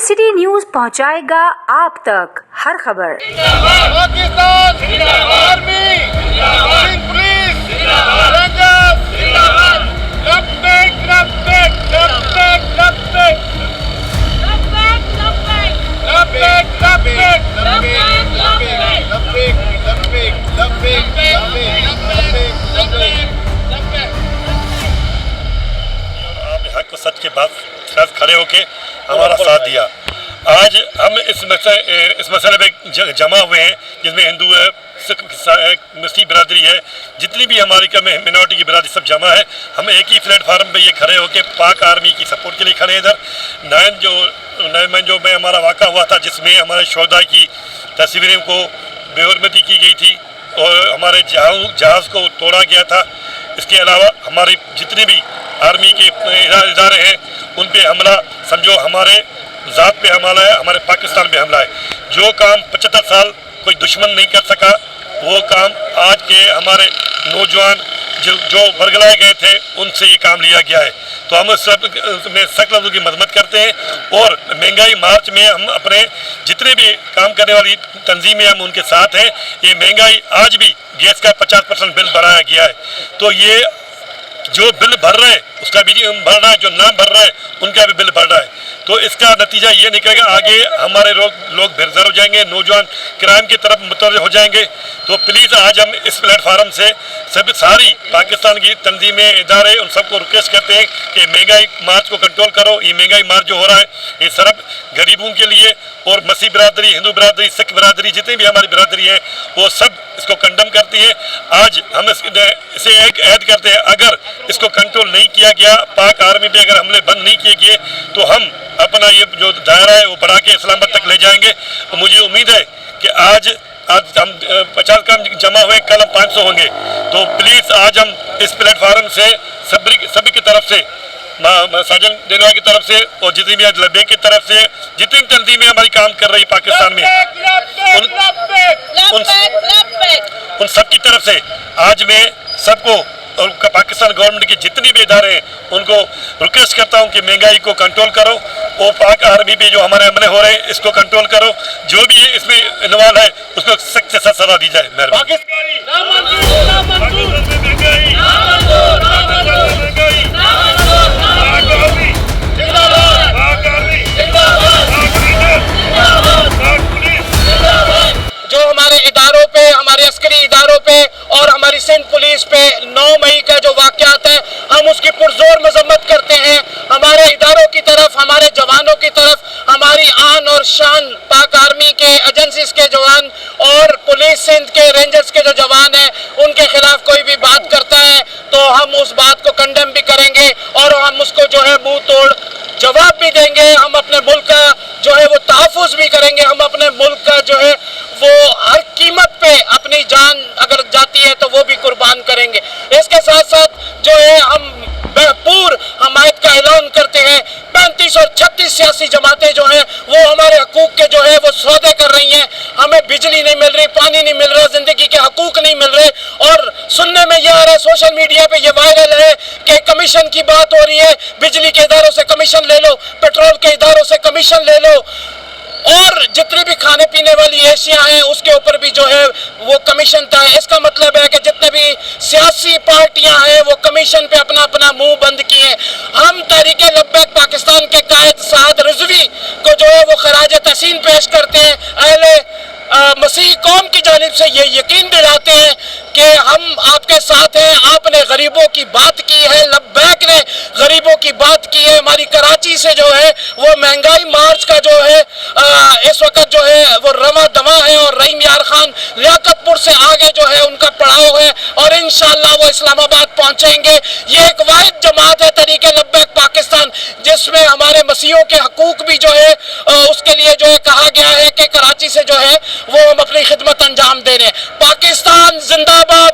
City news पहुंचाएगा आप तक हर खबर। पाकिस्तान आर्मी, पुलिस, हक सच के बाद खड़े होके हमारा साथ दिया। आज हम इस मसले पे जमा हुए हैं जिसमें हिंदू है, सिख है, मुस्लिम बिरादरी है, जितनी भी हमारी मिनॉरिटी की बिरादरी सब जमा है। हम एक ही प्लेटफार्म पे ये खड़े होके पाक आर्मी की सपोर्ट के लिए खड़े हैं। इधर 9 में जो हमारा वाक़ा हुआ था जिसमें हमारे शोहदा की तस्वीरें को बेहरमती की गई थी और हमारे जहाज़ को तोड़ा गया था। इसके अलावा हमारे जितने भी आर्मी के इदारे हैं उन पे हमला समझो हमारे ज़ात पे हमला है, हमारे पाकिस्तान पे हमला है। जो काम 75 साल कोई दुश्मन नहीं कर सका वो काम आज के हमारे नौजवान जो बरगलाए गए थे उनसे ये काम लिया गया है। तो हम सब में सख्त लफ्ज़ों की मजम्मत करते हैं और महंगाई मार्च में हम अपने जितने भी काम करने वाली तंजीमें हम उनके साथ हैं। ये महंगाई आज भी गैस का 50% बिल बढ़ाया गया है। तो ये जो बिल भर रहे हैं उसका भी बढ़ रहा है, जो ना भर रहा है उनका भी बिल बढ़ रहा है। तो इसका नतीजा ये निकलेगा आगे हमारे लोग बेघर हो जाएंगे, नौजवान क्राइम की तरफ मुतवज्जह हो जाएंगे। तो प्लीज़ आज हम इस प्लेटफार्म से सभी सारी पाकिस्तान की तंजीमें इदारे उन सबको रिक्वेस्ट करते हैं कि महंगाई मार्च को कंट्रोल करो। ये महंगाई मार्च जो हो रहा है ये सिर्फ गरीबों के लिए और मसीह बिरादरी, हिंदू बिरादरी, सिख बिरादरी जितनी भी हमारी बिरादरी है वो सब इसको कंडम करती है। आज हम इसे एक ऐद करते हैं अगर इसको कंट्रोल नहीं किया गया, पाक आर्मी पे अगर हमले बंद नहीं किए गए तो हम अपना ये जो दायरा है वो बढ़ा के इस्लामाबाद तक ले जाएंगे। और मुझे उम्मीद है कि आज हम 50 काम जमा हुए, कल हम 500 होंगे। तो प्लीज़ आज हम इस प्लेटफार्म से सभी की तरफ से साजन देनवा की तरफ से और जितनी भी लब्बे की तरफ से जितनी तंजीमें हमारी काम कर रही पाकिस्तान में उन सब की तरफ से आज मैं सबको और पाकिस्तान गवर्नमेंट के जितनी भी इदारे हैं उनको रिक्वेस्ट करता हूं कि महंगाई को कंट्रोल करो और पाक आर्मी पे जो हमारे हमले हो रहे हैं इसको कंट्रोल करो। जो भी इसमें इन्वॉल्व है उसको सख्त से सख्त सजा दी जाए। जो हमारे इदारों पे, हमारे अस्करी इदारों पे और हमारी सिंध पुलिस पे 9 मई का जो वाक़यात है हम उसकी पुरजोर मजम्मत करते हैं। हमारे इदारों की तरफ, हमारे जवानों की तरफ हमारी आन और शान पाक आर्मी के एजेंसीज के जवान और पुलिस सिंध के रेंजर्स के जो जवान हैं उनके खिलाफ कोई भी बात करता है तो हम उस बात को कंडेम भी करेंगे और हम उसको जो है मुंह तोड़ जवाब भी देंगे। हम अपने मुल्क का जो है वो तहफ़्फ़ुज़ भी करेंगे। हम अपने मुल्क का जो है वो हर कीमत पे अपनी जान अगर जाती है तो वो भी कुर्बान करेंगे। इसके साथ साथ जो है हम भरपूर हमायत का ऐलान करते हैं। 35 और 36 सियासी जमातें जो हैं वो हमारे हकूक़ के जो है वो सौदे कर रही हैं। हमें बिजली नहीं मिल रही, पानी नहीं मिल रहा, ज़िंदगी के हकूक़ नहीं मिल रहे। और सुनने में यह आ रहा है, सोशल मीडिया पे ये वायरल है कि कमीशन की बात हो रही है, बिजली के इदारों से कमीशन ले लो, पेट्रोल के इदारों से कमीशन ले लो और जितनी भी खाने पीने वाली एशिया हैं उसके ऊपर भी जो है वो कमीशन था। इसका मतलब है कि जितने भी सियासी पार्टियां हैं वो कमीशन पे अपना अपना मुंह बंद किए। हम तहरीक लब्बैक पाकिस्तान के कायद साद रिजवी को जो है वो खराज तहसीन पेश करते हैं। अहले मसीह कौम की जानिब से ये यकीन दिलाते हैं कि हम आपके साथ हैं। आपने गरीबों की बात की है, लब्बैक ने गरीबों की बात की है। हमारी कराची से जो है वो महंगाई मार्च का जो है इस वक्त जो है वो रवा दवा है और रहीम यार खान लियाकतपुर से आगे जो है उनका पड़ाव है और इंशाअल्लाह वो इस्लामाबाद पहुंचेंगे। ये एक वाहिद जमात है तहरीक लब्बैक पाकिस्तान जिसमें हमारे मसीहों के हकूक भी जो है उसके लिए जो है कहा गया है कि कराची से जो है वो हम अपनी खिदमत अंजाम दे रहे हैं। पाकिस्तान जिंदाबाद।